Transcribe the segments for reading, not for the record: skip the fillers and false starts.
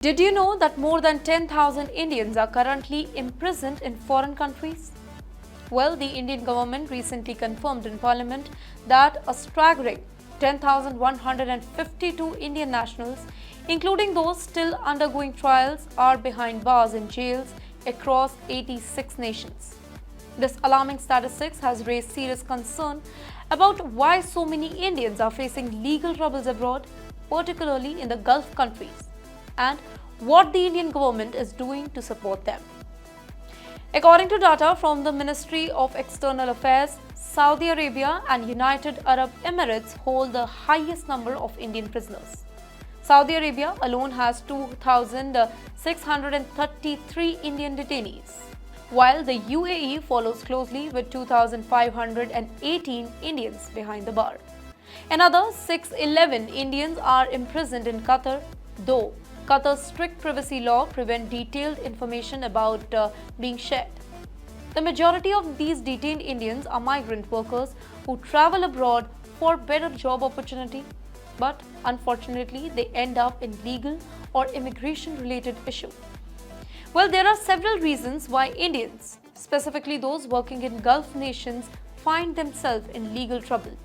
Did you know that more than 10,000 Indians are currently imprisoned in foreign countries? Well, the Indian government recently confirmed in Parliament that a staggering 10,152 Indian nationals, including those still undergoing trials, are behind bars in jails across 86 nations. This alarming statistics has raised serious concern about why so many Indians are facing legal troubles abroad, particularly in the Gulf countries, and what the Indian government is doing to support them. According to data from the Ministry of External Affairs, Saudi Arabia and United Arab Emirates hold the highest number of Indian prisoners. Saudi Arabia alone has 2,633 Indian detainees, while the UAE follows closely with 2,518 Indians behind the bar. Another 611 Indians are imprisoned in Qatar, though Qatar's strict privacy law prevents detailed information about being shared. The majority of these detained Indians are migrant workers who travel abroad for better job opportunity, but unfortunately they end up in legal or immigration-related issues. Well, there are several reasons why Indians, specifically those working in Gulf nations, find themselves in legal trouble.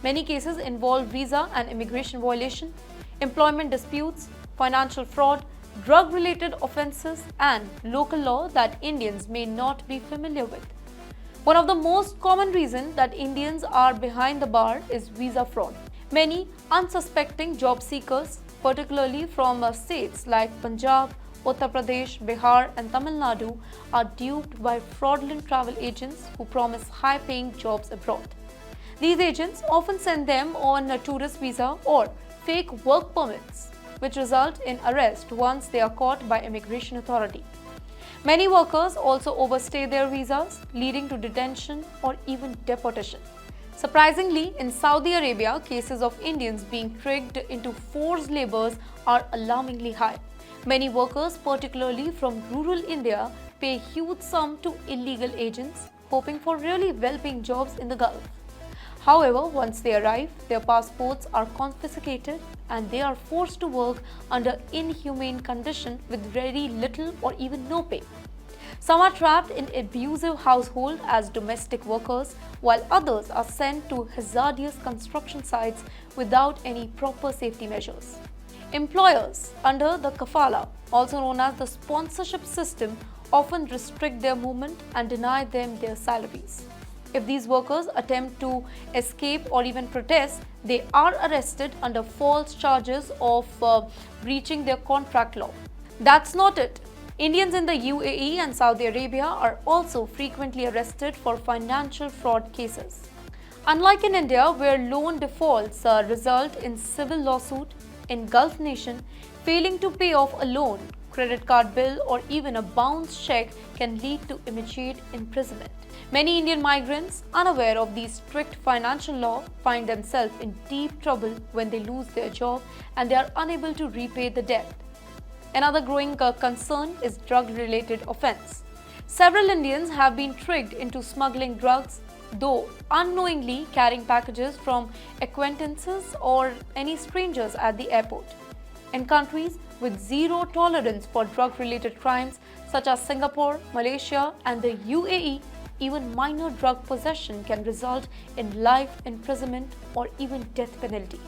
Many cases involve visa and immigration violation, employment disputes, financial fraud, drug-related offences, and local law that Indians may not be familiar with. One of the most common reasons that Indians are behind the bar is visa fraud. Many unsuspecting job seekers, particularly from states like Punjab, Uttar Pradesh, Bihar, and Tamil Nadu, are duped by fraudulent travel agents who promise high-paying jobs abroad. These agents often send them on a tourist visa or fake work permits, which result in arrest once they are caught by immigration authority. Many workers also overstay their visas, leading to detention or even deportation. Surprisingly, in Saudi Arabia, cases of Indians being tricked into forced labors are alarmingly high. Many workers, particularly from rural India, pay huge sums to illegal agents, hoping for really well-paying jobs in the Gulf. However, once they arrive, their passports are confiscated and they are forced to work under inhumane conditions with very little or even no pay. Some are trapped in abusive households as domestic workers, while others are sent to hazardous construction sites without any proper safety measures. Employers under the kafala, also known as the sponsorship system, often restrict their movement and deny them their salaries. If these workers attempt to escape or even protest, they are arrested under false charges of breaching their contract law. That's not it. Indians in the UAE and Saudi Arabia are also frequently arrested for financial fraud cases. Unlike in India, where loan defaults result in civil lawsuit, in Gulf nation, failing to pay off a loan, credit card bill, or even a bounced check can lead to immediate imprisonment. Many Indian migrants, unaware of these strict financial law, find themselves in deep trouble when they lose their job and they are unable to repay the debt. Another growing concern is drug-related offense. Several Indians have been tricked into smuggling drugs, though unknowingly carrying packages from acquaintances or any strangers at the airport. In countries with zero tolerance for drug-related crimes such as Singapore, Malaysia, and the UAE, even minor drug possession can result in life imprisonment or even death penalty.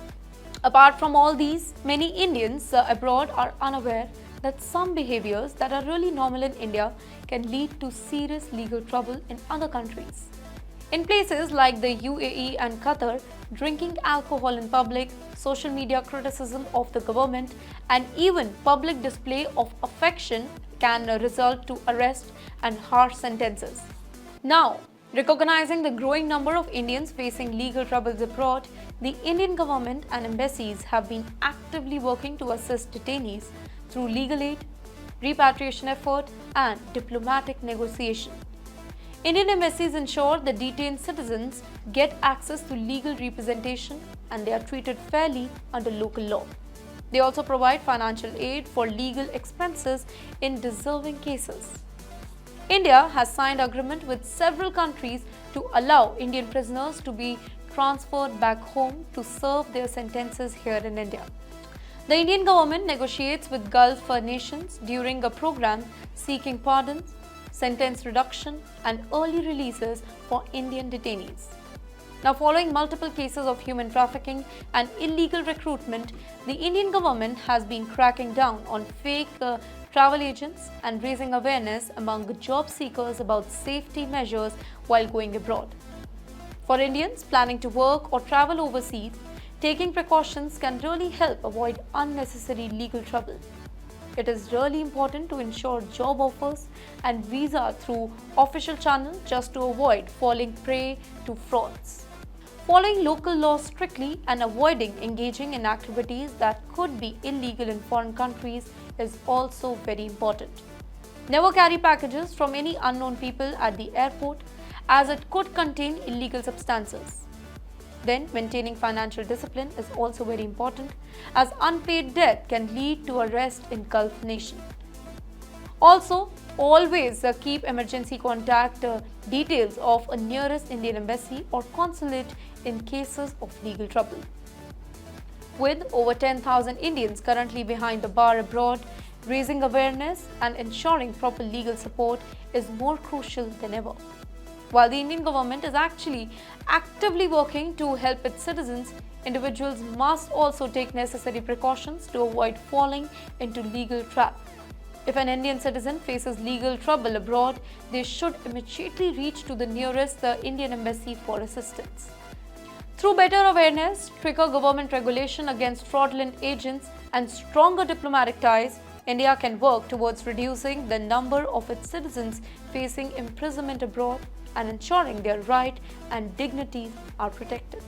Apart from all these, many Indians abroad are unaware that some behaviors that are really normal in India can lead to serious legal trouble in other countries. In places like the UAE and Qatar, drinking alcohol in public, social media criticism of the government, and even public display of affection can result to arrest and harsh sentences. Now, recognizing the growing number of Indians facing legal troubles abroad, the Indian government and embassies have been actively working to assist detainees through legal aid, repatriation effort, and diplomatic negotiation. Indian embassies ensure that detained citizens get access to legal representation and they are treated fairly under local law. They also provide financial aid for legal expenses in deserving cases. India has signed agreement with several countries to allow Indian prisoners to be transferred back home to serve their sentences here in India. The Indian government negotiates with Gulf nations during a program seeking pardons, sentence reduction, and early releases for Indian detainees. Now, following multiple cases of human trafficking and illegal recruitment, the Indian government has been cracking down on fake travel agents and raising awareness among job seekers about safety measures while going abroad. For Indians planning to work or travel overseas, taking precautions can really help avoid unnecessary legal trouble. It is really important to ensure job offers and visa through official channels just to avoid falling prey to frauds. Following local laws strictly and avoiding engaging in activities that could be illegal in foreign countries is also very important. Never carry packages from any unknown people at the airport, as it could contain illegal substances. Then, maintaining financial discipline is also very important, as unpaid debt can lead to arrest in Gulf nation. Also, always keep emergency contact details of a nearest Indian embassy or consulate in cases of legal trouble. With over 10,000 Indians currently behind the bar abroad, raising awareness and ensuring proper legal support is more crucial than ever. While the Indian government is actually actively working to help its citizens, individuals must also take necessary precautions to avoid falling into legal traps. If an Indian citizen faces legal trouble abroad, they should immediately reach to the nearest Indian embassy for assistance. Through better awareness, stricter government regulation against fraudulent agents, and stronger diplomatic ties, India can work towards reducing the number of its citizens facing imprisonment abroad and ensuring their rights and dignity are protected.